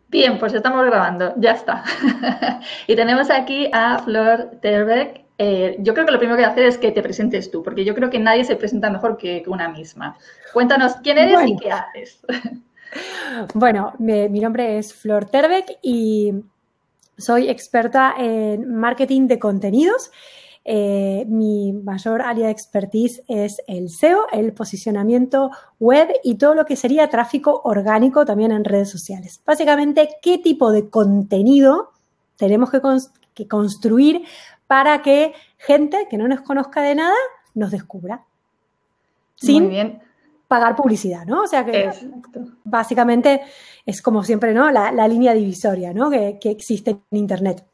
Bien, pues estamos grabando, ya está. Y tenemos aquí a Flor Terbeck. Yo creo que lo primero que voy a hacer es que te presentes tú, porque yo creo que nadie se presenta mejor que una misma. Cuéntanos quién eres y Bueno, qué haces. bueno, mi nombre es Flor Terbeck y soy experta en marketing de contenidos. Mi mayor área de expertise es el SEO, el posicionamiento web y todo lo que sería tráfico orgánico también en redes sociales. Básicamente, ¿qué tipo de contenido tenemos que construir para que gente que no nos conozca de nada nos descubra? Muy Sin bien, pagar publicidad, ¿no? O sea que exacto. básicamente es como siempre, ¿no? La línea divisoria, ¿no? Que existe en Internet.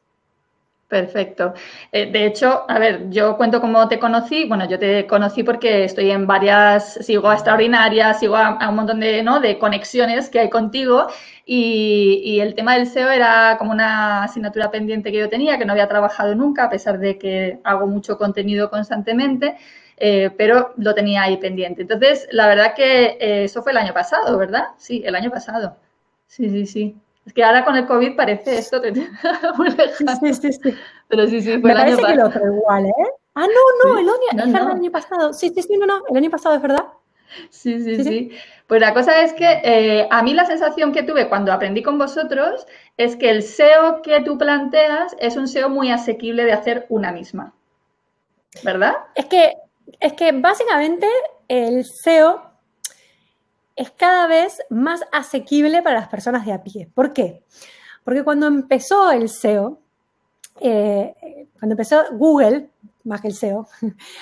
Perfecto. De hecho, a ver, yo cuento cómo te conocí. Bueno, yo te conocí porque estoy en varias, sigo a Extraordinarias, sigo a un montón de, ¿no?, de conexiones que hay contigo y el tema del SEO era como una asignatura pendiente que yo tenía, que no había trabajado nunca, a pesar de que hago mucho contenido constantemente, pero lo tenía ahí pendiente. Entonces, la verdad que eso fue el año pasado, ¿verdad? Sí, el año pasado. Sí, sí, sí. Es que ahora con el COVID parece esto muy Sí, sí, lejano. sí, sí. Pero sí, sí, fue Me el año parece que el pasado. otro igual, ¿eh? Ah, no, no, Sí, no, es verdad, el no. año pasado. Sí, sí, sí, no, no, el año pasado es verdad. Sí, sí, Sí, sí. sí. Pues la cosa es que a mí la sensación que tuve cuando aprendí con vosotros es que el SEO que tú planteas es un SEO muy asequible de hacer una misma, ¿verdad? Es que, es que básicamente el SEO es cada vez más asequible para las personas de a pie. ¿Por qué? Porque cuando empezó el SEO, cuando empezó Google, más que el SEO,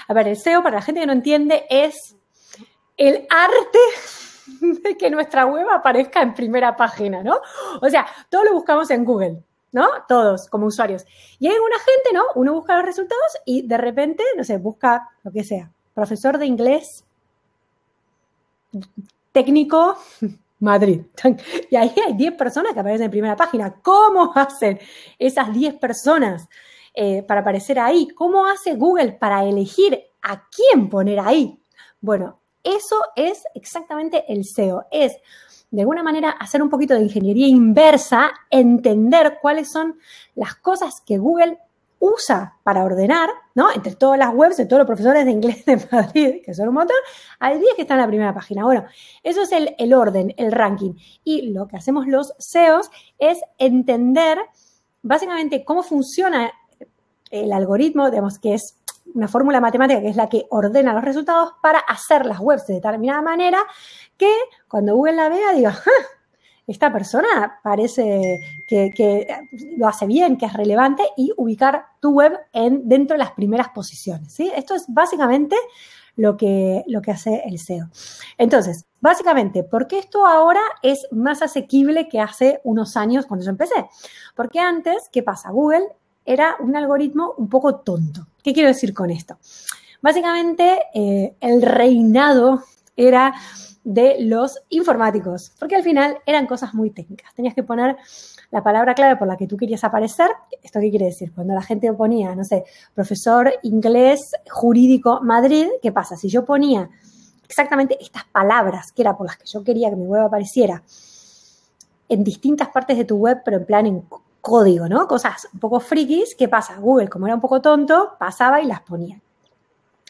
a ver, el SEO, para la gente que no entiende, es el arte de que nuestra web aparezca en primera página, ¿no? O sea, todo lo buscamos en Google, ¿no? Todos como usuarios. Y hay alguna gente, ¿no? Uno busca los resultados y de repente, no sé, busca lo que sea, profesor de inglés técnico Madrid. Y ahí hay 10 personas que aparecen en primera página. ¿Cómo hacen esas 10 personas para aparecer ahí? ¿Cómo hace Google para elegir a quién poner ahí? Bueno, eso es exactamente el SEO. Es, de alguna manera, hacer un poquito de ingeniería inversa, entender cuáles son las cosas que Google usa para ordenar, ¿no? Entre todas las webs de todos los profesores de inglés de Madrid, que son un montón, hay 10 que están en la primera página. Bueno, eso es el orden, el ranking. Y lo que hacemos los SEOs es entender básicamente cómo funciona el algoritmo, digamos que es una fórmula matemática que es la que ordena los resultados para hacer las webs de determinada manera que cuando Google la vea diga, ¡ah! Esta persona parece que lo hace bien, que es relevante y ubicar tu web dentro de las primeras posiciones. ¿Sí? Esto es básicamente lo que hace el SEO. Entonces, básicamente, ¿por qué esto ahora es más asequible que hace unos años cuando yo empecé? Porque antes, ¿qué pasa? Google era un algoritmo un poco tonto. ¿Qué quiero decir con esto? Básicamente, el reinado era de los informáticos, porque al final eran cosas muy técnicas. Tenías que poner la palabra clave por la que tú querías aparecer. ¿Esto qué quiere decir? Cuando la gente ponía, no sé, profesor inglés jurídico Madrid, ¿qué pasa? Si yo ponía exactamente estas palabras que era por las que yo quería que mi web apareciera en distintas partes de tu web, pero en plan en código, ¿no? Cosas un poco frikis, ¿qué pasa? Google, como era un poco tonto, pasaba y las ponía.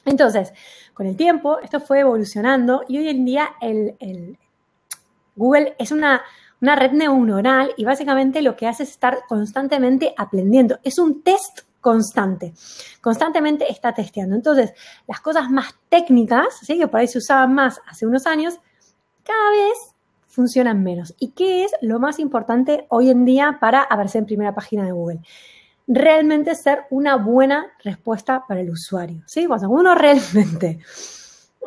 Entonces, con el tiempo, esto fue evolucionando y hoy en día Google es una red neuronal y básicamente lo que hace es estar constantemente aprendiendo. Es un test constante. Constantemente está testeando. Entonces, las cosas más técnicas, ¿sí?, que por ahí se usaban más hace unos años, cada vez funcionan menos. ¿Y qué es lo más importante hoy en día para aparecer en primera página de Google? Realmente ser una buena respuesta para el usuario, ¿sí? Cuando uno realmente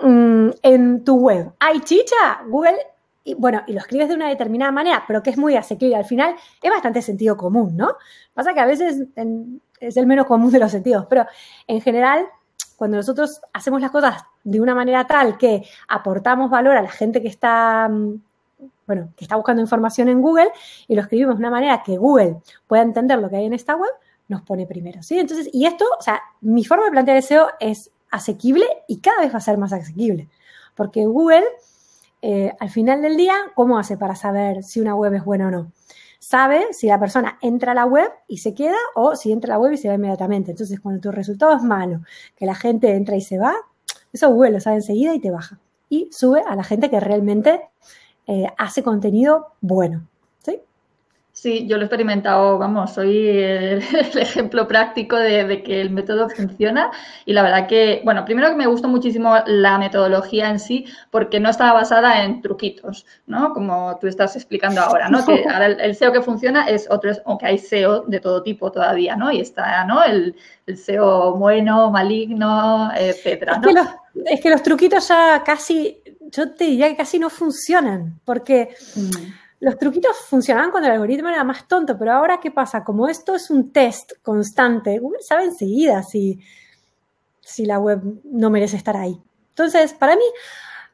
en tu web hay chicha, Google, y bueno, y lo escribes de una determinada manera, pero que es muy asequible, al final es bastante sentido común, ¿no? Pasa que a veces es el menos común de los sentidos, pero en general, cuando nosotros hacemos las cosas de una manera tal que aportamos valor a la gente que está bueno, que está buscando información en Google y lo escribimos de una manera que Google pueda entender lo que hay en esta web, nos pone primero, ¿sí? Entonces, y esto, o sea, mi forma de plantear el SEO es asequible y cada vez va a ser más asequible, porque Google, al final del día, ¿cómo hace para saber si una web es buena o no? sabe si la persona entra a la web y se queda o si entra a la web y se va inmediatamente. Entonces, cuando tu resultado es malo, que la gente entra y se va, eso Google lo sabe enseguida y te baja. Y sube a la gente que realmente hace contenido bueno. ¿Sí? Sí, yo lo he experimentado, vamos, soy el ejemplo práctico de que el método funciona y la verdad que, bueno, primero que me gustó muchísimo la metodología en sí porque no estaba basada en truquitos, ¿no? Como tú estás explicando ahora, ¿no? Que ahora el SEO que funciona es otro, aunque hay SEO de todo tipo todavía, ¿no? Y está, ¿no? El SEO bueno, maligno, etcétera, ¿no? Es que los truquitos ya casi, yo te diría que casi no funcionan porque... Los truquitos funcionaban cuando el algoritmo era más tonto, pero ahora, ¿qué pasa? Como esto es un test constante, Google sabe enseguida si la web no merece estar ahí. Entonces, para mí,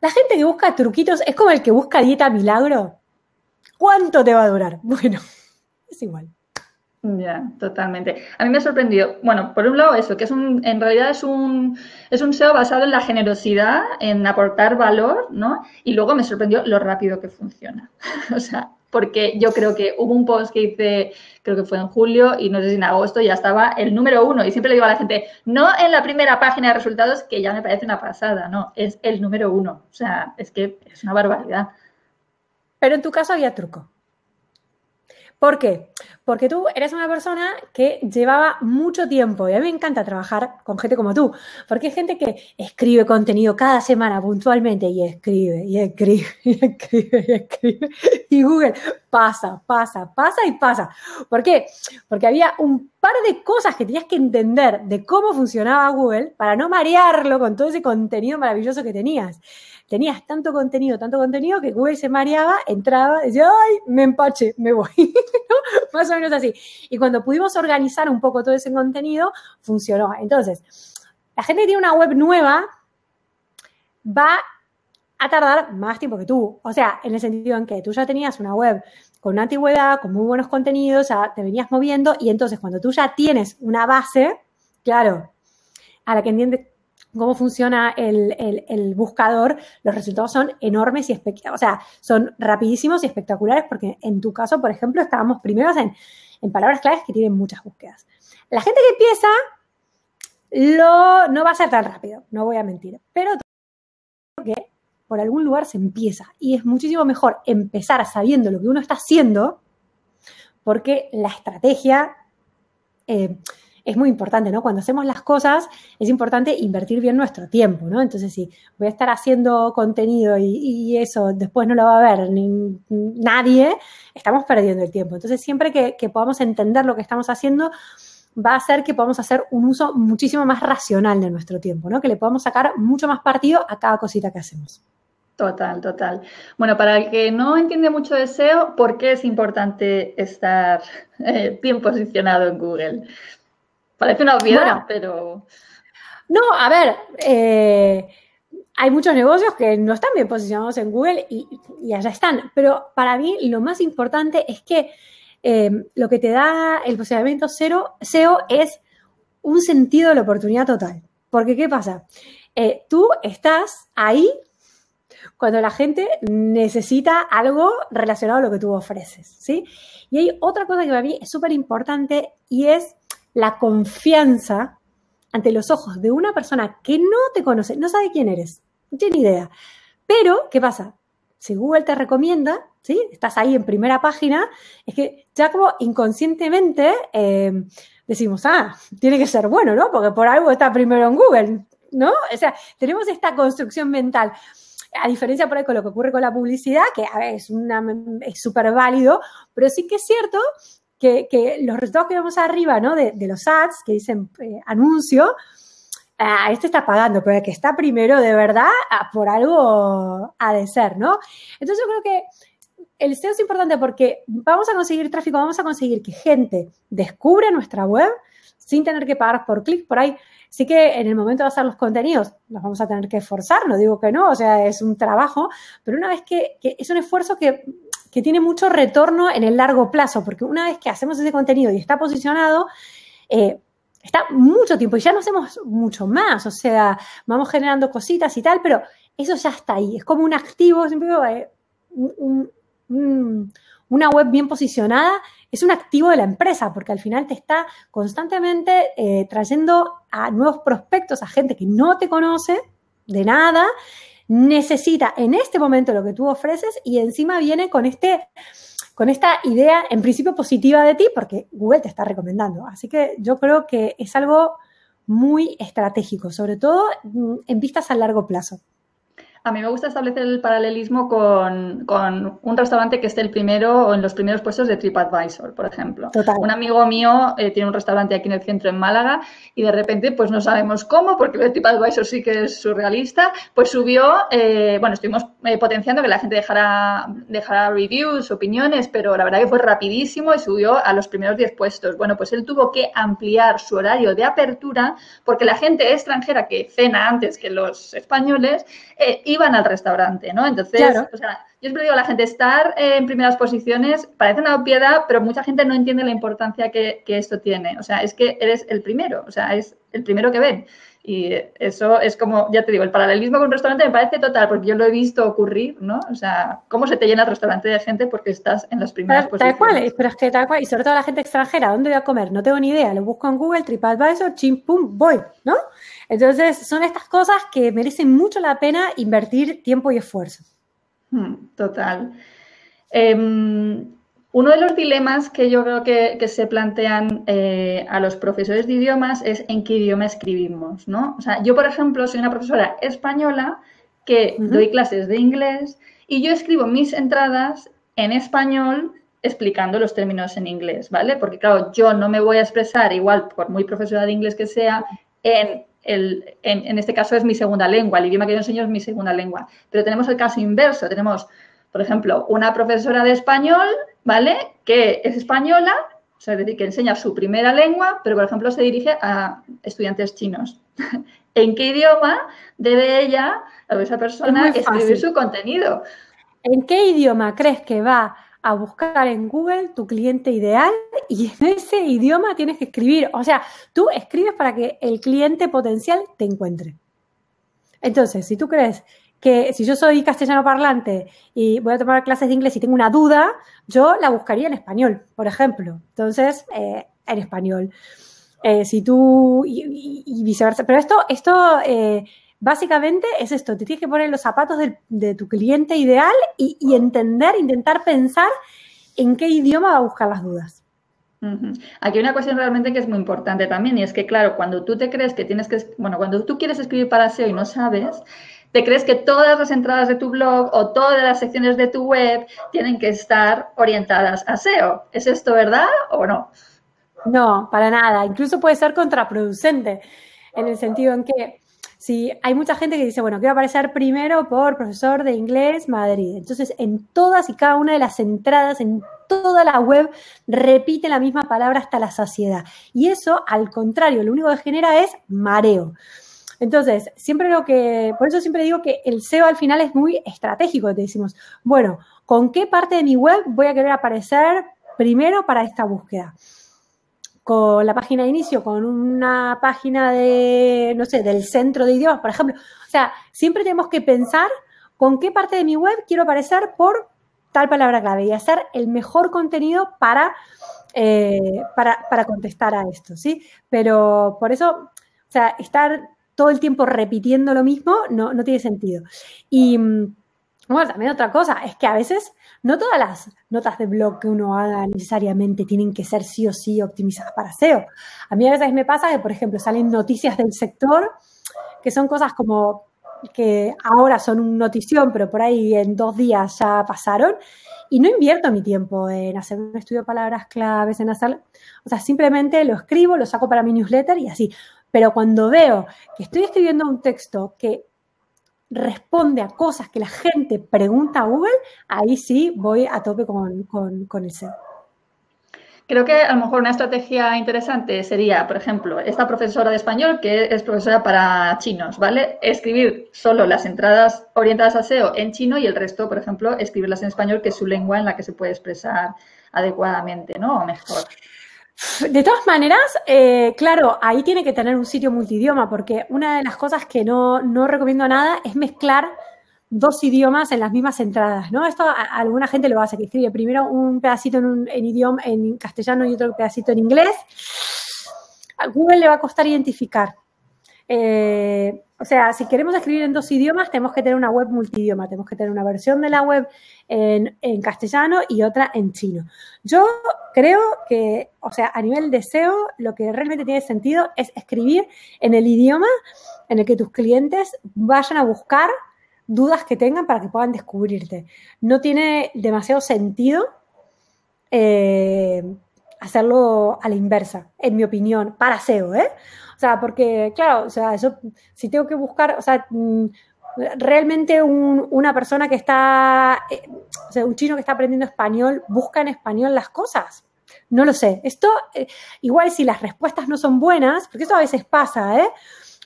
la gente que busca truquitos es como el que busca dieta milagro. ¿Cuánto te va a durar? Bueno, es igual. Ya, totalmente. A mí me ha sorprendido, bueno, por un lado eso, que en realidad es un SEO basado en la generosidad, en aportar valor, ¿no? Y luego me sorprendió lo rápido que funciona. O sea, porque yo creo que hubo un post que hice, creo que fue en julio, y no sé si en agosto ya estaba el número 1. Y siempre le digo a la gente, no en la primera página de resultados, que ya me parece una pasada, no, es el número 1. O sea, es que es una barbaridad. Pero en tu caso había truco. ¿Por qué? Porque tú eres una persona que llevaba mucho tiempo y a mí me encanta trabajar con gente como tú, porque hay gente que escribe contenido cada semana puntualmente y escribe, y escribe, y escribe, y escribe, y Google pasa. ¿Por qué? Porque había un par de cosas que tenías que entender de cómo funcionaba Google para no marearlo con todo ese contenido maravilloso que tenías. Tenías tanto contenido que Google se mareaba, entraba, decía, ¡ay, me empaché, me voy! ¿No? Más o menos así. Y cuando pudimos organizar un poco todo ese contenido, funcionó. Entonces, la gente que tiene una web nueva va a tardar más tiempo que tú. O sea, en el sentido en que tú ya tenías una web con una antigüedad, con muy buenos contenidos, ya te venías moviendo y entonces cuando tú ya tienes una base, claro, a la que entiendes cómo funciona el buscador, los resultados son enormes y espectaculares, o sea, son rapidísimos y espectaculares porque en tu caso, por ejemplo, estábamos primeros en palabras claves que tienen muchas búsquedas. La gente que empieza no va a ser tan rápido, no voy a mentir, pero que por algún lugar se empieza y es muchísimo mejor empezar sabiendo lo que uno está haciendo porque la estrategia es muy importante, ¿no? Cuando hacemos las cosas es importante invertir bien nuestro tiempo, ¿no? Entonces, si voy a estar haciendo contenido y eso después no lo va a ver nadie, estamos perdiendo el tiempo. Entonces, siempre que podamos entender lo que estamos haciendo, va a hacer que podamos hacer un uso muchísimo más racional de nuestro tiempo, ¿no? Que le podamos sacar mucho más partido a cada cosita que hacemos. Total. Bueno, para el que no entiende mucho de SEO, ¿por qué es importante estar bien posicionado en Google? Parece una obviedad, bueno, pero... No, a ver, hay muchos negocios que no están bien posicionados en Google y allá están, pero para mí lo más importante es que lo que te da el posicionamiento SEO es un sentido de la oportunidad total. Porque, ¿qué pasa? Tú estás ahí cuando la gente necesita algo relacionado a lo que tú ofreces, ¿sí? Y hay otra cosa que para mí es súper importante y es la confianza ante los ojos de una persona que no te conoce, no sabe quién eres, no tiene ni idea. Pero, ¿qué pasa? Si Google te recomienda, ¿sí? Estás ahí en primera página, es que ya como inconscientemente decimos, tiene que ser bueno, ¿no? Porque por algo está primero en Google, ¿no? O sea, tenemos esta construcción mental. A diferencia por ahí con lo que ocurre con la publicidad, que a ver, es súper válido, pero sí que es cierto que los resultados que vemos arriba, ¿no? De los ads que dicen anuncio, este está pagando, pero el que está primero de verdad, por algo ha de ser, ¿no? Entonces yo creo que el SEO es importante porque vamos a conseguir tráfico, vamos a conseguir que gente descubra nuestra web sin tener que pagar por clic. Por ahí sí que en el momento de hacer los contenidos los vamos a tener que esforzar, no digo que no, o sea, es un trabajo, pero una vez que es un esfuerzo que tiene mucho retorno en el largo plazo, porque una vez que hacemos ese contenido y está posicionado, está mucho tiempo y ya no hacemos mucho más, o sea, vamos generando cositas y tal, pero eso ya está ahí, es como un activo, siempre digo, un una web bien posicionada es un activo de la empresa, porque al final te está constantemente trayendo a nuevos prospectos, a gente que no te conoce de nada, necesita en este momento lo que tú ofreces y encima viene con esta idea en principio positiva de ti porque Google te está recomendando. Así que yo creo que es algo muy estratégico, sobre todo en vistas a largo plazo. A mí me gusta establecer el paralelismo con un restaurante que esté el primero o en los primeros puestos de TripAdvisor, por ejemplo. Total. Un amigo mío tiene un restaurante aquí en el centro, en Málaga, y de repente, pues no sabemos cómo, porque lo de TripAdvisor sí que es surrealista, pues subió, estuvimos potenciando que la gente dejara reviews, opiniones, pero la verdad que fue rapidísimo y subió a los primeros 10 puestos. Bueno, pues él tuvo que ampliar su horario de apertura porque la gente extranjera que cena antes que los españoles iban al restaurante, ¿no? Entonces, claro. O sea, yo siempre digo a la gente, estar en primeras posiciones parece una obviedad, pero mucha gente no entiende la importancia que esto tiene. O sea, es que eres el primero, o sea, es el primero que ven. Y eso es como, ya te digo, el paralelismo con un restaurante me parece total, porque yo lo he visto ocurrir, ¿no? O sea, cómo se te llena el restaurante de gente porque estás en las primeras posiciones. Tal cual, pero es que tal cual, y sobre todo la gente extranjera, ¿dónde voy a comer? No tengo ni idea, lo busco en Google, TripAdvisor, chim, pum, voy, ¿no? Entonces, son estas cosas que merecen mucho la pena invertir tiempo y esfuerzo. Total. Uno de los dilemas que yo creo que se plantean a los profesores de idiomas es en qué idioma escribimos, ¿no? O sea, yo, por ejemplo, soy una profesora española que doy clases de inglés y yo escribo mis entradas en español explicando los términos en inglés, ¿vale? Porque, claro, yo no me voy a expresar igual, por muy profesora de inglés que sea, en este caso es mi segunda lengua, el idioma que yo enseño es mi segunda lengua. Pero tenemos el caso inverso, tenemos, por ejemplo, una profesora de español, ¿vale? Que es española, o sea, es decir, que enseña su primera lengua, pero, por ejemplo, se dirige a estudiantes chinos. ¿En qué idioma debe ella, o esa persona, escribir su contenido? ¿En qué idioma crees que va a buscar en Google tu cliente ideal? Y en ese idioma tienes que escribir. O sea, tú escribes para que el cliente potencial te encuentre. Entonces, si tú crees que si yo soy castellano parlante y voy a tomar clases de inglés y tengo una duda, yo la buscaría en español, por ejemplo. Entonces, en español. Si tú... Y viceversa. Pero esto básicamente es esto. Te tienes que poner los zapatos de tu cliente ideal y entender, intentar pensar en qué idioma va a buscar las dudas. Aquí hay una cuestión realmente que es muy importante también, y es que, claro, cuando tú te crees que tienes que... Bueno, cuando tú quieres escribir para SEO y no sabes, te crees que todas las entradas de tu blog o todas las secciones de tu web tienen que estar orientadas a SEO. ¿Es esto verdad o no? No, para nada. Incluso puede ser contraproducente, en el sentido en que si hay mucha gente que dice, bueno, quiero aparecer primero por profesor de inglés Madrid. Entonces, en todas y cada una de las entradas, en toda la web, repite la misma palabra hasta la saciedad. Y eso, al contrario, lo único que genera es mareo. Entonces, por eso siempre digo que el SEO al final es muy estratégico. Te decimos, bueno, ¿con qué parte de mi web voy a querer aparecer primero para esta búsqueda? Con la página de inicio, con una página de, no sé, del centro de idiomas, por ejemplo. O sea, siempre tenemos que pensar con qué parte de mi web quiero aparecer por tal palabra clave y hacer el mejor contenido para contestar a esto, ¿sí? Pero por eso, o sea, estar todo el tiempo repitiendo lo mismo no tiene sentido. Y bueno, también otra cosa es que a veces no todas las notas de blog que uno haga necesariamente tienen que ser sí o sí optimizadas para SEO. A mí a veces me pasa que, por ejemplo, salen noticias del sector que son cosas como que ahora son una notición, pero por ahí en 2 días ya pasaron y no invierto mi tiempo en hacer un estudio de palabras claves, o sea, simplemente lo escribo, lo saco para mi newsletter y así. Pero cuando veo que estoy escribiendo un texto que responde a cosas que la gente pregunta a Google, ahí sí voy a tope con el SEO. Creo que a lo mejor una estrategia interesante sería, por ejemplo, esta profesora de español que es profesora para chinos, ¿vale? Escribir solo las entradas orientadas a SEO en chino y el resto, por ejemplo, escribirlas en español, que es su lengua en la que se puede expresar adecuadamente, ¿no? O mejor. De todas maneras, claro, ahí tiene que tener un sitio multidioma, porque una de las cosas que no recomiendo nada es mezclar 2 idiomas en las mismas entradas, ¿no? Esto alguna gente lo hace, que escribe primero un pedacito en idioma, en castellano y otro pedacito en inglés. A Google le va a costar identificar. O sea, si queremos escribir en 2 idiomas, tenemos que tener una web multidioma, tenemos que tener una versión de la web en castellano y otra en chino. Yo creo que, o sea, a nivel de SEO, lo que realmente tiene sentido es escribir en el idioma en el que tus clientes vayan a buscar dudas que tengan para que puedan descubrirte. No tiene demasiado sentido hacerlo a la inversa, en mi opinión, para SEO, ¿eh? O sea, porque, claro, o sea, yo si tengo que buscar, o sea, realmente una persona que está, o sea, un chino que está aprendiendo español, busca en español las cosas. No lo sé. Esto, igual si las respuestas no son buenas, porque eso a veces pasa, ¿eh?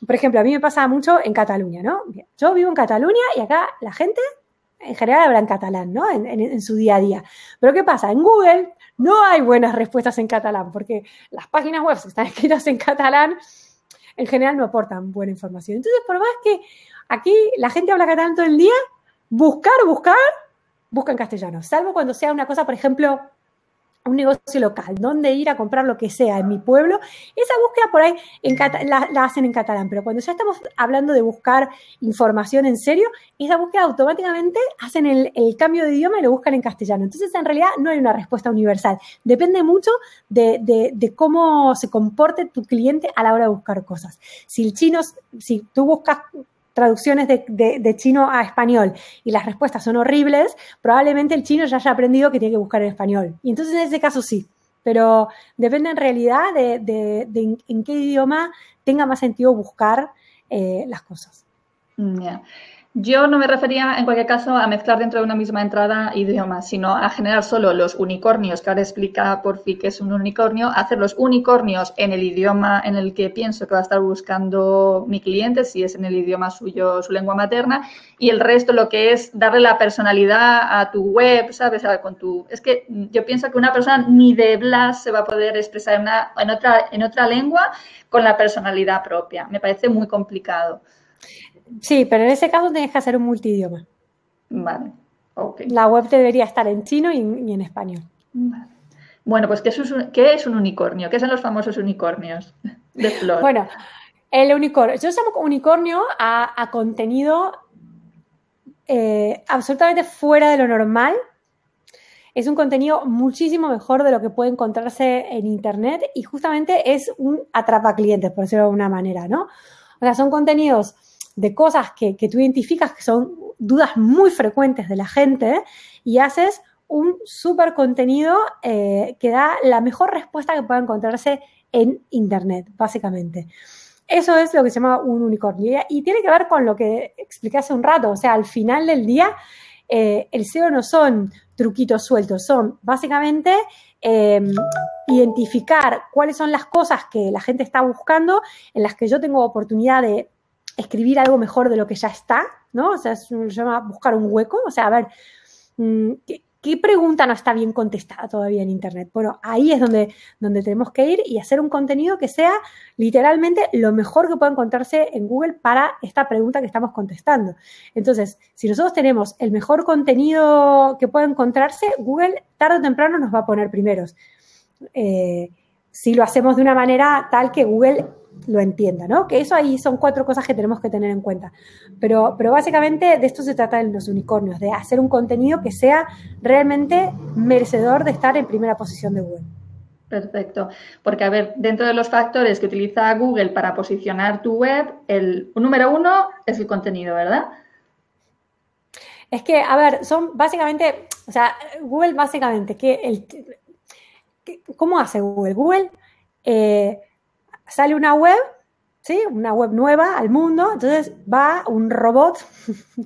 Por ejemplo, a mí me pasa mucho en Cataluña, ¿no? Bien, yo vivo en Cataluña y acá la gente en general habla en catalán, ¿no? En su día a día. Pero ¿qué pasa? En Google no hay buenas respuestas en catalán, porque las páginas web que están escritas en catalán en general no aportan buena información. Entonces, por más que aquí la gente habla catalán todo el día, busca en castellano. Salvo cuando sea una cosa, por ejemplo, un negocio local, donde ir a comprar lo que sea en mi pueblo, esa búsqueda por ahí la hacen en catalán, pero cuando ya estamos hablando de buscar información en serio, esa búsqueda automáticamente hacen el cambio de idioma y lo buscan en castellano. Entonces, en realidad, no hay una respuesta universal. Depende mucho de cómo se comporte tu cliente a la hora de buscar cosas. Si tú buscas traducciones de chino a español y las respuestas son horribles, probablemente el chino ya haya aprendido que tiene que buscar en español. Y entonces en ese caso sí, pero depende en realidad de en qué idioma tenga más sentido buscar las cosas. Yeah. Yo no me refería, en cualquier caso, a mezclar dentro de una misma entrada idiomas, sino a generar solo los unicornios, que ahora explica por fin qué es un unicornio, hacer los unicornios en el idioma en el que pienso que va a estar buscando mi cliente, si es en el idioma suyo, su lengua materna, y el resto lo que es darle la personalidad a tu web, ¿sabes? Es que yo pienso que una persona ni de Blas se va a poder expresar en otra lengua con la personalidad propia. Me parece muy complicado. Sí, pero en ese caso tienes que hacer un multidioma. Vale, ok. La web debería estar en chino y en español. Vale. Bueno, pues ¿qué es un unicornio? ¿Qué son los famosos unicornios de Flor? Bueno, el unicornio. Yo llamo unicornio a contenido absolutamente fuera de lo normal. Es un contenido muchísimo mejor de lo que puede encontrarse en Internet y justamente es un atrapaclientes, por decirlo de alguna manera, ¿no? O sea, son contenidos de cosas que tú identificas que son dudas muy frecuentes de la gente y haces un súper contenido que da la mejor respuesta que pueda encontrarse en Internet, básicamente. Eso es lo que se llama un unicornio. Y tiene que ver con lo que expliqué hace un rato. O sea, al final del día, el SEO no son truquitos sueltos, son básicamente identificar cuáles son las cosas que la gente está buscando, en las que yo tengo oportunidad de escribir algo mejor de lo que ya está, ¿no? O sea, eso se llama buscar un hueco. O sea, a ver, ¿qué pregunta no está bien contestada todavía en Internet? Bueno, ahí es donde tenemos que ir y hacer un contenido que sea literalmente lo mejor que pueda encontrarse en Google para esta pregunta que estamos contestando. Entonces, si nosotros tenemos el mejor contenido que pueda encontrarse, Google tarde o temprano nos va a poner primeros. Si lo hacemos de una manera tal que Google lo entienda, ¿no? Que eso ahí son 4 cosas que tenemos que tener en cuenta. Pero básicamente de esto se trata en los unicornios, de hacer un contenido que sea realmente merecedor de estar en primera posición de Google. Perfecto. Porque, a ver, dentro de los factores que utiliza Google para posicionar tu web, el número 1 es el contenido, ¿verdad? Es que, a ver, son básicamente, o sea, Google básicamente, ¿cómo hace Google? Google sale una web, ¿sí? Una web nueva al mundo, entonces va un robot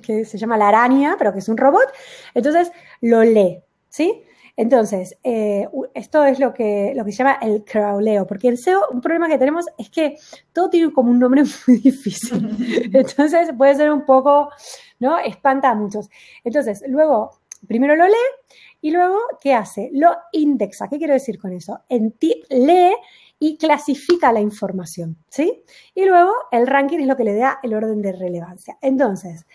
que se llama la araña, pero que es un robot, entonces lo lee, ¿sí? Entonces, esto es lo que se llama el crawleo, porque en SEO un problema que tenemos es que todo tiene como un nombre muy difícil, entonces puede ser un poco, ¿no? Espanta a muchos. Entonces, luego, primero lo lee y luego, ¿qué hace? Lo indexa. ¿Qué quiero decir con eso? Lee y clasifica la información, ¿sí? Y luego el ranking es lo que le da el orden de relevancia. Entonces,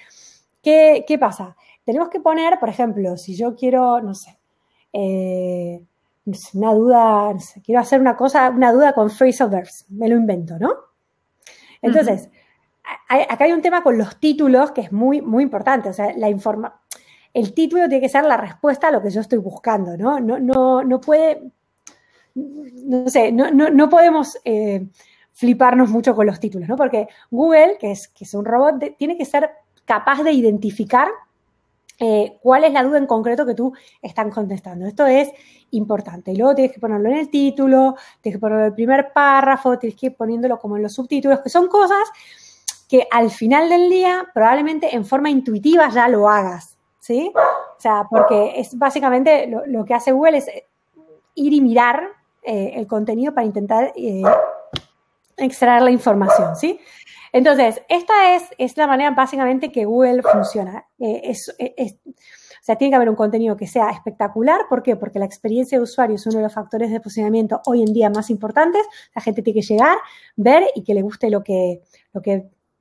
¿qué pasa? Tenemos que poner, por ejemplo, si yo quiero, no sé, una duda, no sé, quiero hacer una duda con phrasal verbs, me lo invento, ¿no? Entonces, acá hay un tema con los títulos que es muy, muy importante, o sea, el título tiene que ser la respuesta a lo que yo estoy buscando, ¿no? No puede, no sé, no podemos fliparnos mucho con los títulos, ¿no? Porque Google, que es un robot, tiene que ser capaz de identificar cuál es la duda en concreto que tú estás contestando. Esto es importante. Y luego tienes que ponerlo en el título, tienes que ponerlo en el primer párrafo, tienes que ir poniéndolo como en los subtítulos, que son cosas que al final del día probablemente en forma intuitiva ya lo hagas, ¿sí? O sea, porque es básicamente lo que hace Google es ir y mirar el contenido para intentar extraer la información, ¿sí? Entonces, esta es la manera básicamente que Google funciona. O sea, tiene que haber un contenido que sea espectacular. ¿Por qué? Porque la experiencia de usuario es uno de los factores de posicionamiento hoy en día más importantes. La gente tiene que llegar, ver y que le guste lo que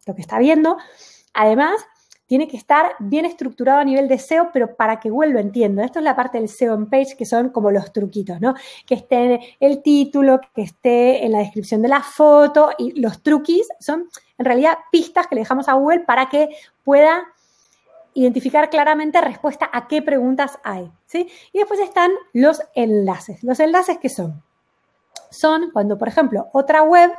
está viendo. Además, tiene que estar bien estructurado a nivel de SEO, pero para que Google lo entienda. Esto es la parte del SEO on page, que son como los truquitos, ¿no? Que esté en el título, que esté en la descripción de la foto, y los truquis son en realidad pistas que le dejamos a Google para que pueda identificar claramente respuesta a qué preguntas hay, ¿sí? Y después están los enlaces. ¿Los enlaces qué son? Son cuando, por ejemplo, otra web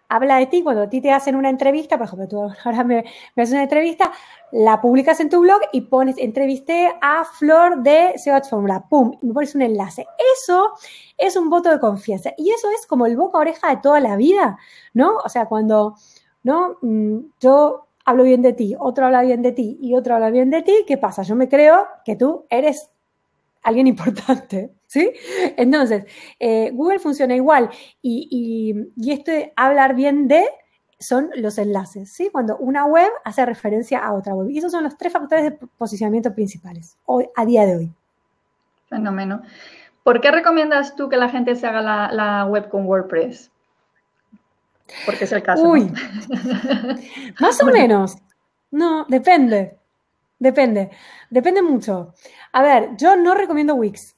habla de ti, cuando a ti te hacen una entrevista, por ejemplo, tú ahora me haces una entrevista, la publicas en tu blog y pones, entrevisté a Flor de SEO Fórmula, pum, y me pones un enlace. Eso es un voto de confianza y eso es como el boca a oreja de toda la vida, ¿no? O sea, cuando, ¿no? Yo hablo bien de ti, otro habla bien de ti y otro habla bien de ti, ¿qué pasa? Yo me creo que tú eres alguien importante, ¿sí? Entonces, Google funciona igual y esto de hablar bien de son los enlaces, ¿sí? Cuando una web hace referencia a otra web. Y esos son los 3 factores de posicionamiento principales hoy, a día de hoy. Fenómeno. ¿Por qué recomiendas tú que la gente se haga la web con WordPress? Porque es el caso, Uy, ¿no? Más o menos. No, depende mucho. A ver, yo no recomiendo Wix,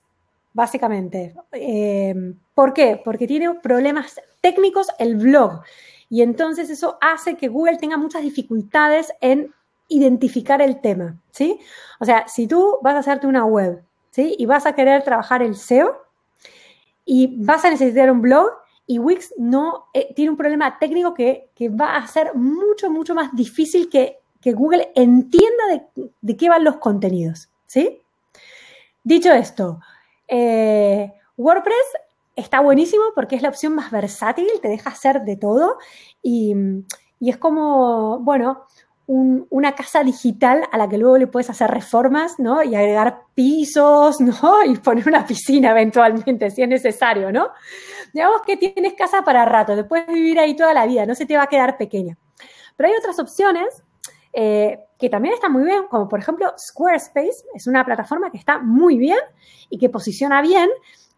básicamente. ¿Por qué? Porque tiene problemas técnicos el blog. Y entonces eso hace que Google tenga muchas dificultades en identificar el tema, ¿sí? O sea, si tú vas a hacerte una web, ¿sí? Y vas a querer trabajar el SEO y vas a necesitar un blog y Wix no tiene un problema técnico que va a ser mucho, mucho más difícil que Google entienda de qué van los contenidos, ¿sí? Dicho esto, WordPress está buenísimo porque es la opción más versátil, te deja hacer de todo y es como, bueno, una casa digital a la que luego le puedes hacer reformas, ¿no? Y agregar pisos, ¿no? Y poner una piscina eventualmente, si es necesario, ¿no? Digamos que tienes casa para rato, te puedes vivir ahí toda la vida, no se te va a quedar pequeña. Pero hay otras opciones que también están muy bien, como por ejemplo Squarespace, es una plataforma que está muy bien y que posiciona bien,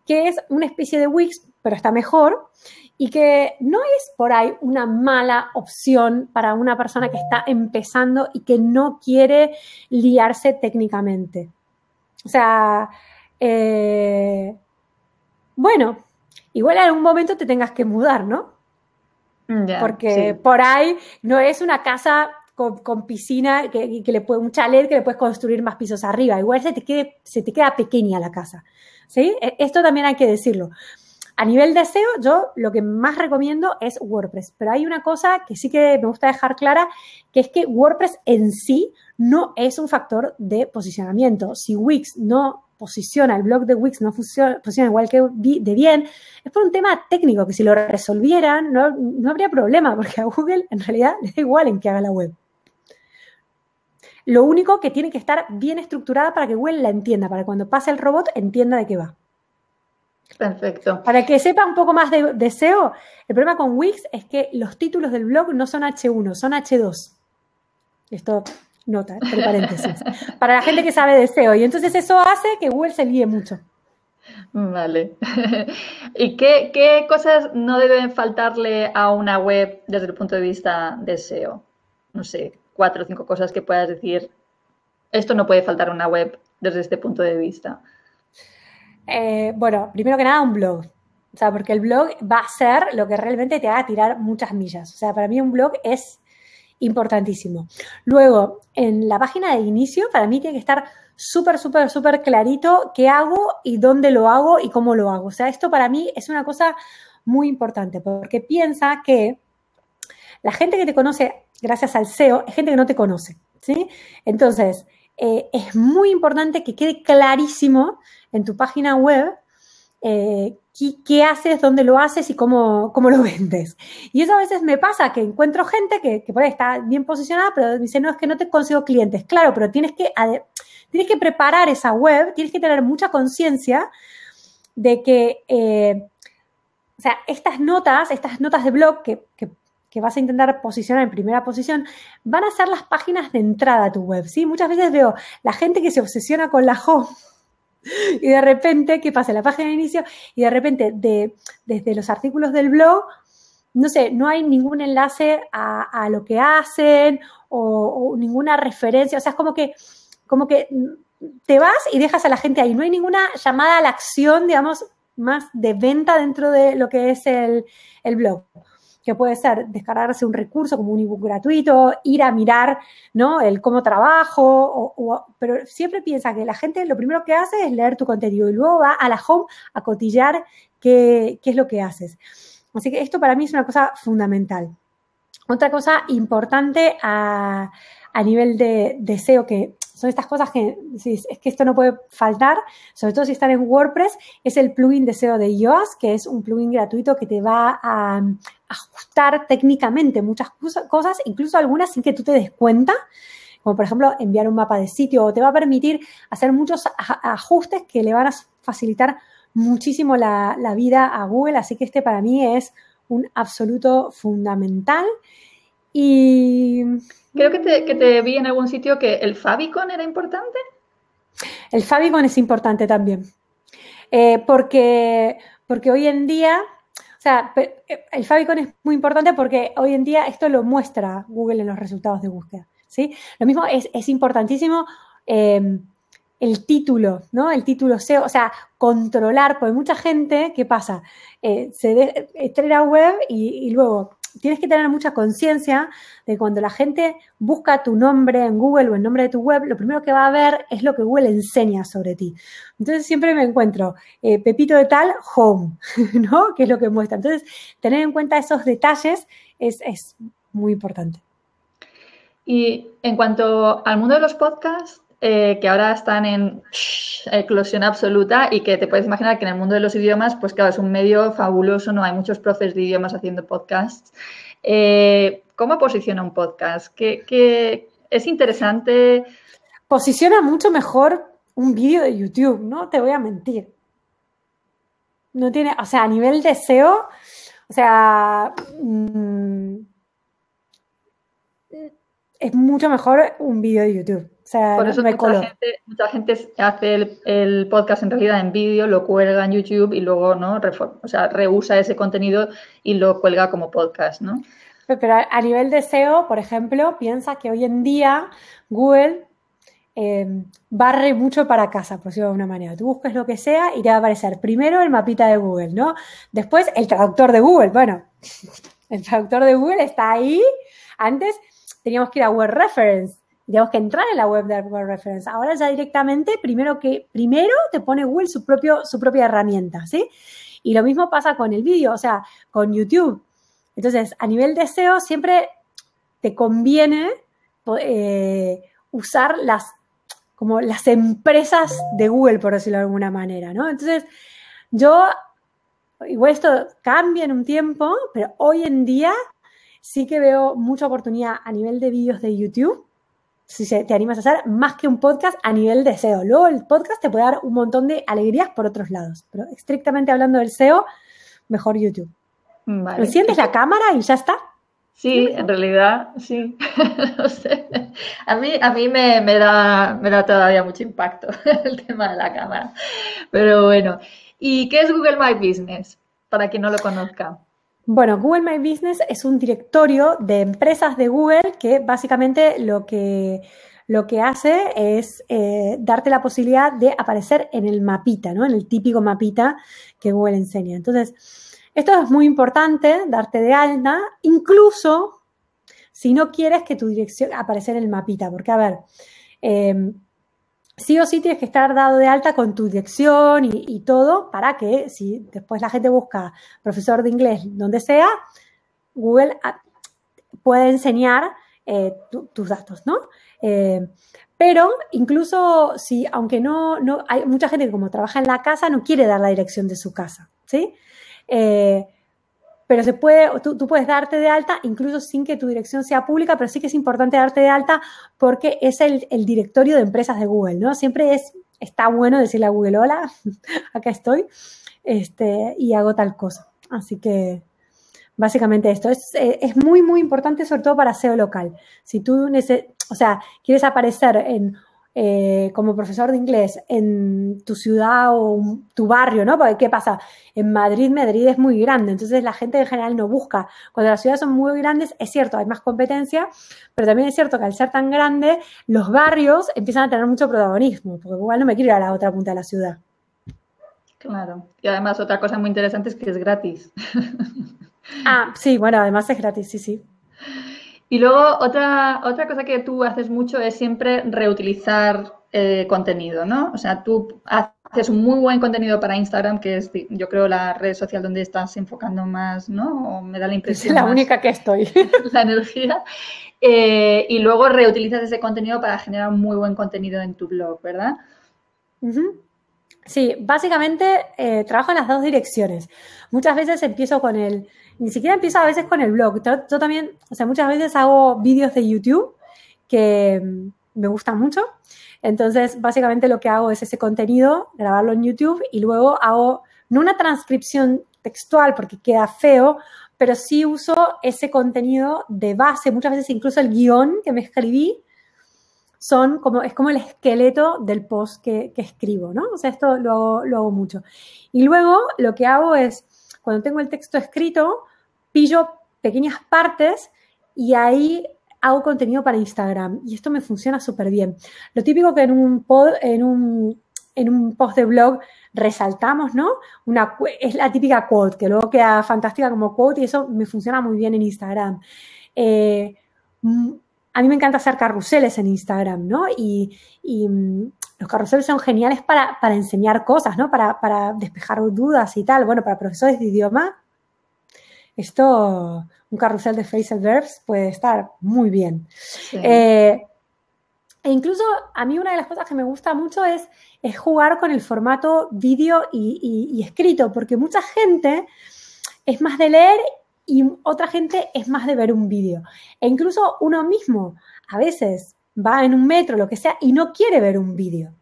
que es una especie de Wix, pero está mejor, y que no es por ahí una mala opción para una persona que está empezando y que no quiere liarse técnicamente. O sea, bueno, igual en algún momento te tengas que mudar, ¿no? Yeah, porque sí. por ahí no es una casa con piscina, un chalet que le puedes construir más pisos arriba. Igual se te queda pequeña la casa, ¿sí? Esto también hay que decirlo. A nivel de SEO, yo lo que más recomiendo es WordPress. Pero hay una cosa que sí que me gusta dejar clara, que es que WordPress en sí no es un factor de posicionamiento. Si Wix no posiciona, el blog de Wix no posiciona igual que de bien, es por un tema técnico, que si lo resolvieran no habría problema, porque a Google en realidad le da igual en que haga la web. Lo único que tiene que estar bien estructurada para que Google la entienda, para que cuando pase el robot entienda de qué va. Perfecto. Para que sepa un poco más de SEO, el problema con Wix es que los títulos del blog no son H1, son H2. Esto, nota, entre paréntesis. Para la gente que sabe de SEO. Y entonces eso hace que Google se líe mucho. Vale. ¿Y qué cosas no deben faltarle a una web desde el punto de vista de SEO? No sé, 4 o 5 cosas que puedas decir, esto no puede faltar en una web desde este punto de vista? Bueno, primero que nada, un blog. O sea, porque el blog va a ser lo que realmente te haga tirar muchas millas. O sea, para mí un blog es importantísimo. Luego, en la página de inicio, para mí tiene que estar súper clarito qué hago y dónde lo hago y cómo lo hago. O sea, esto para mí es una cosa muy importante, porque piensa que la gente que te conoce gracias al SEO es gente que no te conoce, ¿sí? Entonces, es muy importante que quede clarísimo en tu página web qué haces, dónde lo haces y cómo lo vendes. Y eso a veces me pasa, que encuentro gente que por ahí está bien posicionada, pero dice, no, es que no te consigo clientes. Claro, pero tienes que preparar esa web, tienes que tener mucha conciencia de que, o sea, estas notas de blog que vas a intentar posicionar en primera posición, van a ser las páginas de entrada a tu web, ¿sí? Muchas veces veo la gente que se obsesiona con la home y de repente, ¿qué pasa? La página de inicio y de repente desde los artículos del blog, no sé, no hay ningún enlace a lo que hacen o ninguna referencia, o sea, es como que te vas y dejas a la gente ahí, no hay ninguna llamada a la acción, digamos, más de venta dentro de lo que es el blog, que puede ser descargarse un recurso como un ebook gratuito, ir a mirar, ¿no?, el cómo trabajo, pero siempre piensa que la gente lo primero que hace es leer tu contenido y luego va a la home a cotillar qué es lo que haces. Así que esto para mí es una cosa fundamental. Otra cosa importante a nivel de SEO, que son estas cosas que es que esto no puede faltar, sobre todo si están en WordPress, es el plugin de SEO de Yoast, que es un plugin gratuito que te va a ajustar técnicamente muchas cosas, incluso algunas sin que tú te des cuenta, como por ejemplo enviar un mapa de sitio, o te va a permitir hacer muchos ajustes que le van a facilitar muchísimo la vida a Google, así que este para mí es un absoluto fundamental. Y creo que te vi en algún sitio que el favicon era importante. El favicon es importante también, porque hoy en día, o sea, el favicon es muy importante porque hoy en día esto lo muestra Google en los resultados de búsqueda, ¿sí? Lo mismo es importantísimo el título, ¿no? El título SEO, o sea, controlar, porque mucha gente, ¿qué pasa? Se estrena web y luego tienes que tener mucha conciencia de cuando la gente busca tu nombre en Google o el nombre de tu web, lo primero que va a ver es lo que Google enseña sobre ti. Entonces siempre me encuentro Pepito de tal, home, ¿no? Que es lo que muestra. Entonces, tener en cuenta esos detalles es muy importante. Y en cuanto al mundo de los podcasts, que ahora están en eclosión absoluta y que te puedes imaginar que en el mundo de los idiomas, pues claro, es un medio fabuloso, ¿no? Hay muchos profes de idiomas haciendo podcasts. ¿Cómo posiciona un podcast? ¿Qué es interesante? Posiciona mucho mejor un vídeo de YouTube, no te voy a mentir. No tiene, o sea, a nivel de SEO, o sea, es mucho mejor un vídeo de YouTube. O sea, por eso mucha gente hace el podcast en realidad en vídeo, lo cuelga en YouTube y luego, ¿no?, reusa ese contenido y lo cuelga como podcast, ¿no? Pero a nivel de SEO, por ejemplo, piensa que hoy en día Google barre mucho para casa, por decirlo de alguna manera. Tú buscas lo que sea y te va a aparecer primero el mapita de Google, ¿no? Después el traductor de Google. Bueno, el traductor de Google está ahí. Antes teníamos que ir a Web Reference. Teníamos que entrar en la web de Web Reference. Ahora ya directamente, primero te pone Google su propia herramienta, ¿sí? Y lo mismo pasa con el vídeo, o sea, con YouTube. Entonces, a nivel de SEO siempre te conviene usar las empresas de Google, por decirlo de alguna manera, ¿no? Entonces, igual esto cambia en un tiempo, pero hoy en día sí que veo mucha oportunidad a nivel de vídeos de YouTube, si te animas a hacer, más que un podcast a nivel de SEO. Luego el podcast te puede dar un montón de alegrías por otros lados, pero estrictamente hablando del SEO, mejor YouTube. Vale. ¿Enciendes la cámara y ya está? Sí, en realidad, sí. No sé. A mí me da todavía mucho impacto el tema de la cámara. Pero bueno. ¿Y qué es Google My Business? Para quien no lo conozca. Bueno, Google My Business es un directorio de empresas de Google que básicamente lo que hace es darte la posibilidad de aparecer en el mapita, ¿no? En el típico mapita que Google enseña. Entonces, esto es muy importante, darte de alta, incluso si no quieres que tu dirección aparecer en el mapita, porque a ver, sí o sí tienes que estar dado de alta con tu dirección y todo para que si después la gente busca profesor de inglés donde sea, Google puede enseñar tus datos, ¿no? Pero incluso si, aunque no hay mucha gente que como trabaja en la casa no quiere dar la dirección de su casa, ¿sí? Pero tú puedes darte de alta incluso sin que tu dirección sea pública, pero sí que es importante darte de alta porque es el directorio de empresas de Google, ¿no? Siempre está bueno decirle a Google, hola, acá estoy, y hago tal cosa. Así que básicamente esto es muy, muy importante, sobre todo para SEO local. Si tú quieres aparecer como profesor de inglés en tu ciudad o tu barrio, ¿no? Porque ¿qué pasa? En Madrid es muy grande, entonces la gente en general no busca. Cuando las ciudades son muy grandes, es cierto, hay más competencia, pero también es cierto que al ser tan grande, los barrios empiezan a tener mucho protagonismo, porque igual no me quiero ir a la otra punta de la ciudad. Claro. Y además otra cosa muy interesante es que es gratis. Ah, sí, bueno, además es gratis, sí, sí. Y luego otra cosa que tú haces mucho es siempre reutilizar contenido, ¿no? O sea, tú haces un muy buen contenido para Instagram, que es, yo creo, la red social donde estás enfocando más, ¿no? O me da la impresión. Es la única que estoy. La energía. Y luego reutilizas ese contenido para generar muy buen contenido en tu blog, ¿verdad? Uh-huh. Sí, básicamente trabajo en las dos direcciones. Muchas veces empiezo ni siquiera empiezo a veces con el blog. Yo también, o sea, muchas veces hago vídeos de YouTube que me gustan mucho. Entonces, básicamente lo que hago es ese contenido, grabarlo en YouTube y luego hago, no una transcripción textual porque queda feo, pero sí uso ese contenido de base. Muchas veces incluso el guión que me escribí es como el esqueleto del post que escribo, ¿no? O sea, esto lo hago mucho. Y luego lo que hago es, cuando tengo el texto escrito, pillo pequeñas partes y ahí hago contenido para Instagram. Y esto me funciona súper bien. Lo típico que en un post de blog resaltamos, ¿no? Es la típica quote, que luego queda fantástica como quote y eso me funciona muy bien en Instagram. A mí me encanta hacer carruseles en Instagram, ¿no? Y los carruseles son geniales para enseñar cosas, ¿no? Para despejar dudas y tal. Bueno, para profesores de idioma, un carrusel de phrasal verbs puede estar muy bien. Sí. E incluso a mí una de las cosas que me gusta mucho es jugar con el formato vídeo y escrito, porque mucha gente es más de leer y otra gente es más de ver un vídeo. E incluso uno mismo a veces va en un metro, lo que sea, y no quiere ver un vídeo.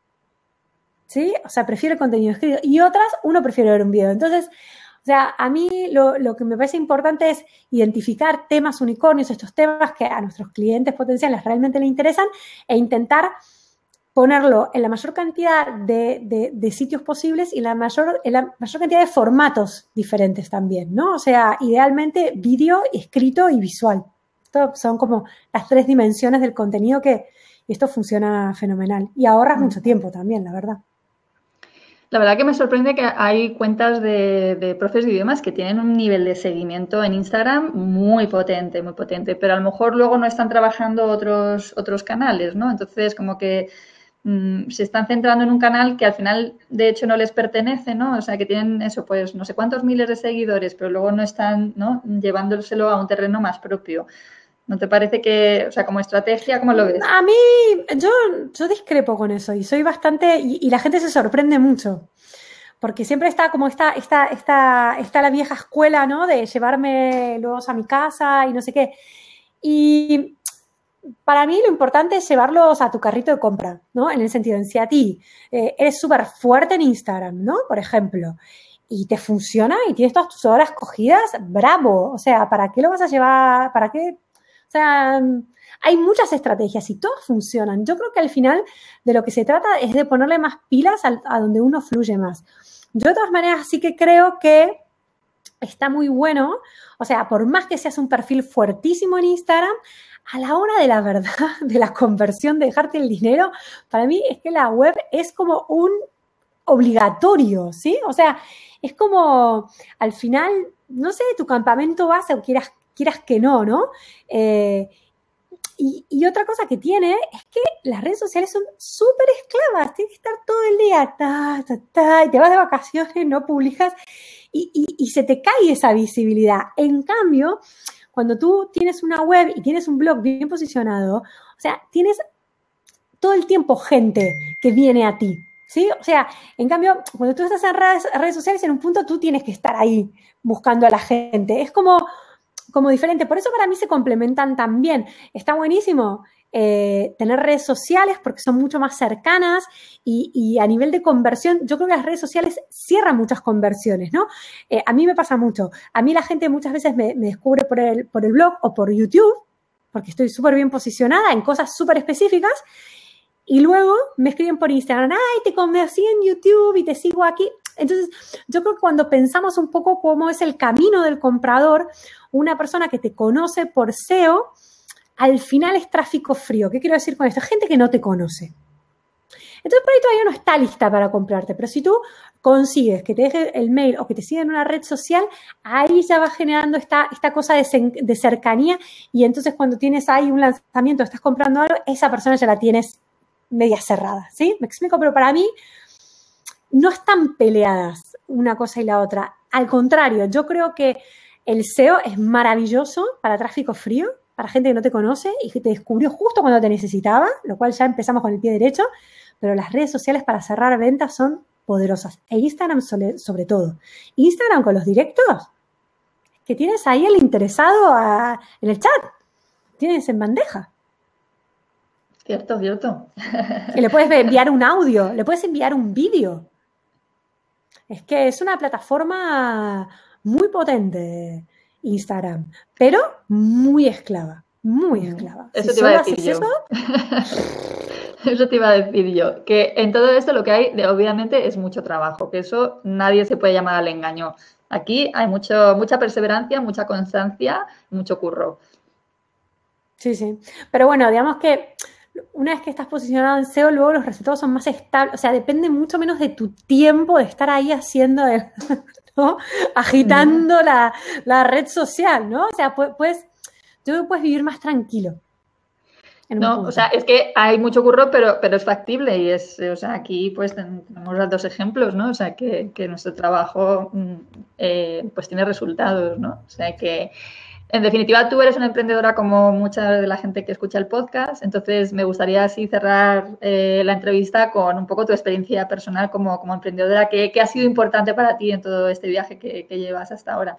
¿Sí? O sea, prefiere el contenido escrito. Y otras, uno prefiere ver un vídeo. Entonces, o sea, a mí lo que me parece importante es identificar temas unicornios, estos temas que a nuestros clientes potenciales realmente les interesan, e intentar ponerlo en la mayor cantidad de sitios posibles y en la mayor cantidad de formatos diferentes también, ¿no? O sea, idealmente vídeo, escrito y visual. Esto son como las 3 dimensiones del contenido y esto funciona fenomenal. Y ahorras mucho tiempo también, la verdad. La verdad que me sorprende que hay cuentas de profes de idiomas que tienen un nivel de seguimiento en Instagram muy potente, pero a lo mejor luego no están trabajando otros canales, ¿no? Entonces, como que se están centrando en un canal que al final, de hecho, no les pertenece, ¿no? O sea, que tienen eso, pues no sé cuántos miles de seguidores, pero luego no están, ¿no?, llevándoselo a un terreno más propio. ¿No te parece que, o sea, como estrategia, cómo lo ves? A mí, yo discrepo con eso y soy bastante, y la gente se sorprende mucho, porque siempre está como está la vieja escuela, ¿no?, de llevarme luego a mi casa y no sé qué. Y para mí lo importante es llevarlos a tu carrito de compra, ¿no? En el sentido, en si a ti eres súper fuerte en Instagram, ¿no?, por ejemplo, y te funciona y tienes todas tus horas cogidas, ¡bravo! O sea, ¿para qué lo vas a llevar? ¿Para qué? O sea, hay muchas estrategias y todas funcionan. Yo creo que al final de lo que se trata es de ponerle más pilas a donde uno fluye más. Yo de todas maneras sí que creo que está muy bueno. O sea, por más que seas un perfil fuertísimo en Instagram, a la hora de la verdad, de la conversión, de dejarte el dinero, para mí es que la web es como un obligatorio, ¿sí? O sea, es como, al final, no sé, tu campamento base o quieras que no, ¿no? Y otra cosa que tiene es que las redes sociales son súper esclavas, tienes que estar todo el día, y te vas de vacaciones, no publicas, y se te cae esa visibilidad. En cambio, cuando tú tienes una web y tienes un blog bien posicionado, o sea, tienes todo el tiempo gente que viene a ti, ¿sí? O sea, en cambio, cuando tú estás en redes sociales, en un punto tú tienes que estar ahí buscando a la gente. Es como diferente. Por eso para mí se complementan tan bien. Está buenísimo tener redes sociales porque son mucho más cercanas y a nivel de conversión, yo creo que las redes sociales cierran muchas conversiones, ¿no? A mí me pasa mucho. A mí la gente muchas veces me descubre por el blog o por YouTube, porque estoy súper bien posicionada en cosas súper específicas, y luego me escriben por Instagram, ay, te conocí en YouTube y te sigo aquí. Entonces, yo creo que cuando pensamos un poco cómo es el camino del comprador, una persona que te conoce por SEO, al final es tráfico frío. ¿Qué quiero decir con esto? Gente que no te conoce. Entonces, por ahí todavía no está lista para comprarte, pero si tú consigues que te deje el mail o que te siga en una red social, ahí ya va generando esta cosa de cercanía, y entonces cuando tienes ahí un lanzamiento, estás comprando algo, esa persona ya la tienes media cerrada, ¿sí? Me explico, pero para mí no están peleadas una cosa y la otra. Al contrario, yo creo que el SEO es maravilloso para tráfico frío, para gente que no te conoce y que te descubrió justo cuando te necesitaba, lo cual ya empezamos con el pie derecho, pero las redes sociales para cerrar ventas son poderosas. E Instagram sobre todo. Instagram con los directos, que tienes ahí el interesado en el chat, tienes en bandeja. Cierto, cierto. Y le puedes enviar un audio, le puedes enviar un vídeo. Es que es una plataforma muy potente, Instagram, pero muy esclava, muy esclava. Eso te iba a decir yo. Eso te iba a decir yo, que en todo esto lo que hay, obviamente, es mucho trabajo, que eso nadie se puede llamar al engaño. Aquí hay mucha perseverancia, mucha constancia, mucho curro. Sí, sí. Pero bueno, digamos que una vez que estás posicionado en SEO, luego los resultados son más estables, o sea, depende mucho menos de tu tiempo de estar ahí haciendo, ¿no? Agitando la red social, ¿no? O sea, puedes vivir más tranquilo. No, o sea, es que hay mucho curro, pero es factible y o sea, aquí pues tenemos los dos ejemplos, ¿no? O sea, que nuestro trabajo pues tiene resultados, ¿no? O sea, que en definitiva tú eres una emprendedora como mucha de la gente que escucha el podcast, entonces me gustaría así cerrar la entrevista con un poco tu experiencia personal como emprendedora, ¿qué ha sido importante para ti en todo este viaje que llevas hasta ahora?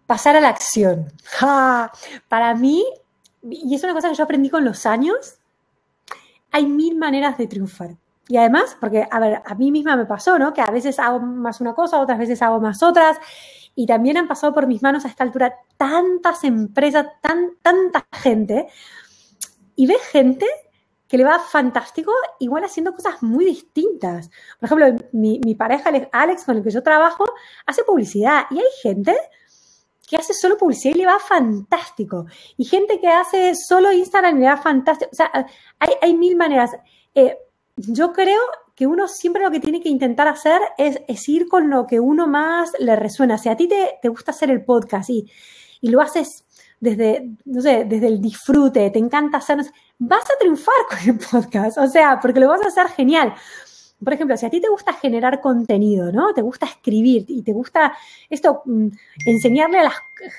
Pasar a la acción. Para mí, y es una cosa que yo aprendí con los años, hay 1000 maneras de triunfar. Y además, porque, a ver, a mí misma me pasó, ¿no? Que a veces hago más una cosa, otras veces hago más otras. Y también han pasado por mis manos a esta altura tantas empresas, tanta gente. Y ves gente que le va fantástico, igual haciendo cosas muy distintas. Por ejemplo, mi pareja, Alex, con el que yo trabajo, hace publicidad. Y hay gente que hace solo publicidad y le va fantástico. Y gente que hace solo Instagram y le va fantástico. O sea, hay 1000 maneras. Yo creo que uno siempre lo que tiene que intentar hacer es ir con lo que uno más le resuena. Si a ti te gusta hacer el podcast y lo haces desde, no sé, desde el disfrute, te encanta hacer, vas a triunfar con el podcast. O sea, porque lo vas a hacer genial. Por ejemplo, si a ti te gusta generar contenido, ¿no? Te gusta escribir y te gusta esto, enseñarle las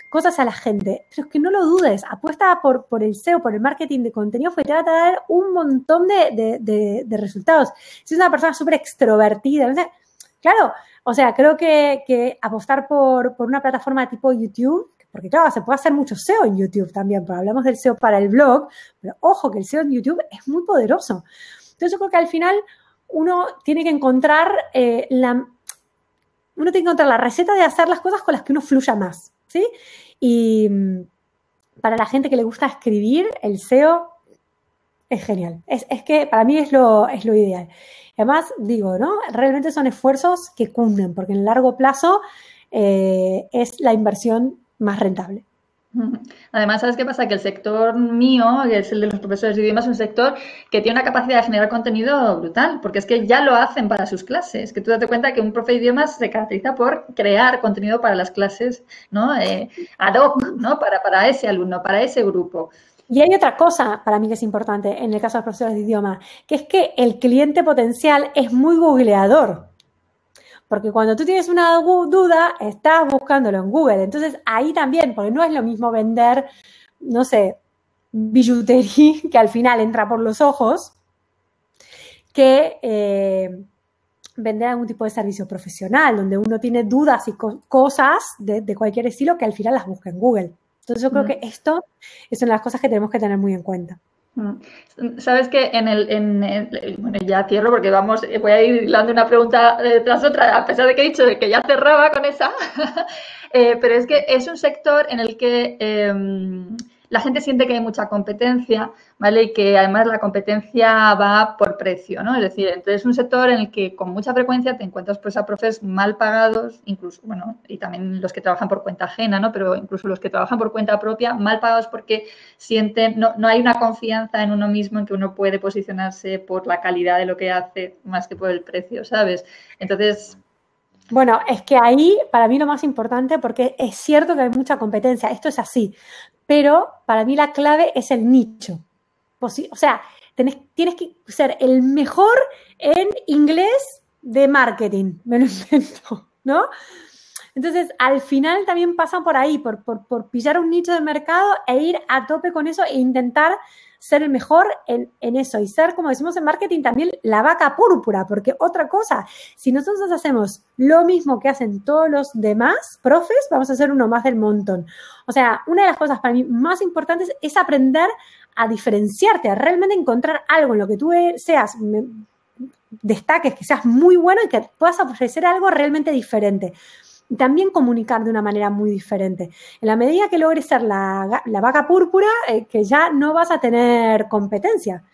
cosas a la gente, pero es que no lo dudes, apuesta por el SEO, por el marketing de contenido, porque te va a dar un montón de resultados. Si es una persona súper extrovertida, ¿no? Claro, o sea, creo que apostar por una plataforma tipo YouTube, porque claro, se puede hacer mucho SEO en YouTube también, pero hablamos del SEO para el blog, pero ojo que el SEO en YouTube es muy poderoso. Entonces yo creo que al final uno tiene que encontrar la receta de hacer las cosas con las que uno fluya más, ¿sí? Y para la gente que le gusta escribir, el SEO Es genial. Es que para mí es lo ideal. Además, digo, ¿no? Realmente son esfuerzos que cumplen, porque en largo plazo es la inversión más rentable. Además, ¿sabes qué pasa? Que el sector mío, que es el de los profesores de idiomas, es un sector que tiene una capacidad de generar contenido brutal, porque es que ya lo hacen para sus clases. Que tú date cuenta que un profe de idiomas se caracteriza por crear contenido para las clases, ¿no? Ad hoc, ¿no? Para ese alumno, para ese grupo. Y hay otra cosa para mí que es importante en el caso de los profesores de idioma, que es que el cliente potencial es muy googleador. Porque cuando tú tienes una duda, estás buscándolo en Google. Entonces, ahí también, porque no es lo mismo vender, no sé, billutería, que al final entra por los ojos, que vender algún tipo de servicio profesional, donde uno tiene dudas y cosas de cualquier estilo que al final las busca en Google. Entonces, yo creo que esto es una de las cosas que tenemos que tener muy en cuenta. Sabes que bueno, ya cierro porque voy a ir hilando una pregunta tras otra, a pesar de que he dicho que ya cerraba con esa, pero es que es un sector en el que la gente siente que hay mucha competencia, ¿vale? Y que además la competencia va por precio, ¿no? Es decir, entonces es un sector en el que con mucha frecuencia te encuentras pues a profes mal pagados, incluso, bueno, y también los que trabajan por cuenta ajena, ¿no? Pero incluso los que trabajan por cuenta propia, mal pagados porque sienten, no hay una confianza en uno mismo en que uno puede posicionarse por la calidad de lo que hace más que por el precio, ¿sabes? Entonces... Bueno, es que ahí para mí lo más importante, porque es cierto que hay mucha competencia, esto es así, pero para mí la clave es el nicho. O sea, tienes que ser el mejor en inglés de marketing, me lo invento, ¿no? Entonces, al final también pasa por ahí, por pillar un nicho de mercado e ir a tope con eso e intentar ser el mejor en eso y ser, como decimos en marketing, también la vaca púrpura, porque otra cosa, si nosotros hacemos lo mismo que hacen todos los demás profes, vamos a ser uno más del montón. O sea, una de las cosas para mí más importantes es aprender a diferenciarte, a realmente encontrar algo en lo que tú destaques, que seas muy bueno y que puedas ofrecer algo realmente diferente. Y también comunicar de una manera muy diferente. En la medida que logres ser la vaca púrpura, que ya no vas a tener competencia.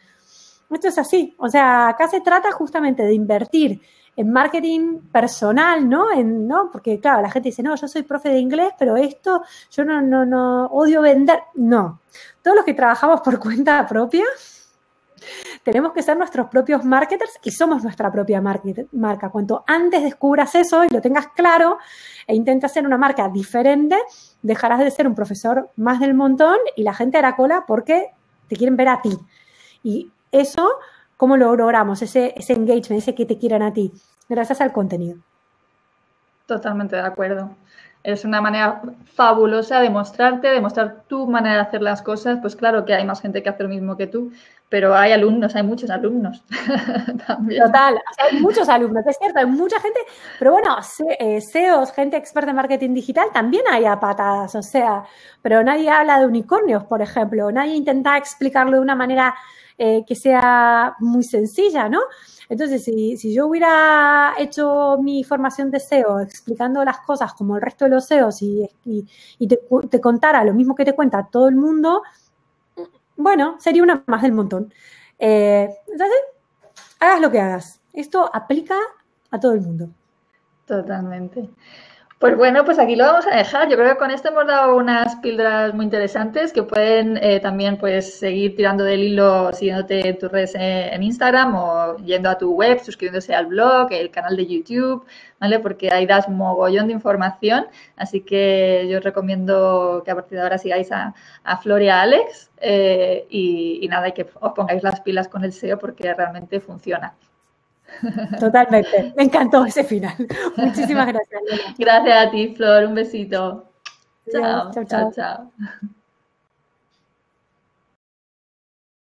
Esto es así. O sea, acá se trata justamente de invertir en marketing personal, ¿no? Porque, claro, la gente dice, no, yo soy profe de inglés, pero esto, yo no odio vender. No. Todos los que trabajamos por cuenta propia, tenemos que ser nuestros propios marketers y somos nuestra propia marca. Cuanto antes descubras eso y lo tengas claro e intentes ser una marca diferente, dejarás de ser un profesor más del montón y la gente hará cola porque te quieren ver a ti. Y eso, ¿cómo lo logramos? Ese engagement, ese que te quieran a ti, gracias al contenido. Totalmente de acuerdo. Es una manera fabulosa de mostrarte, de mostrar tu manera de hacer las cosas. Pues claro que hay más gente que hace lo mismo que tú, pero hay muchos alumnos también. Total, o sea, hay muchos alumnos, es cierto, hay mucha gente, pero bueno, CEOs, gente experta en marketing digital, también hay a patadas, o sea, pero nadie habla de unicornios, por ejemplo, nadie intenta explicarlo de una manera que sea muy sencilla, ¿no? Entonces, si yo hubiera hecho mi formación de SEO explicando las cosas como el resto de los SEOs y te contara lo mismo que te cuenta todo el mundo, bueno, sería una más del montón. Entonces, hagas lo que hagas. Esto aplica a todo el mundo. Totalmente. Pues bueno, pues aquí lo vamos a dejar. Yo creo que con esto hemos dado unas píldoras muy interesantes que pueden también pues seguir tirando del hilo siguiéndote en tus redes en Instagram o yendo a tu web, suscribiéndose al blog, el canal de YouTube, ¿vale? Porque ahí das mogollón de información. Así que yo os recomiendo que a partir de ahora sigáis a Flor y a Alex y nada, y que os pongáis las pilas con el SEO porque realmente funciona. Totalmente. Me encantó ese final. Muchísimas gracias, Lola. Gracias a ti, Flor. Un besito. Chao, Chao, chao, chao.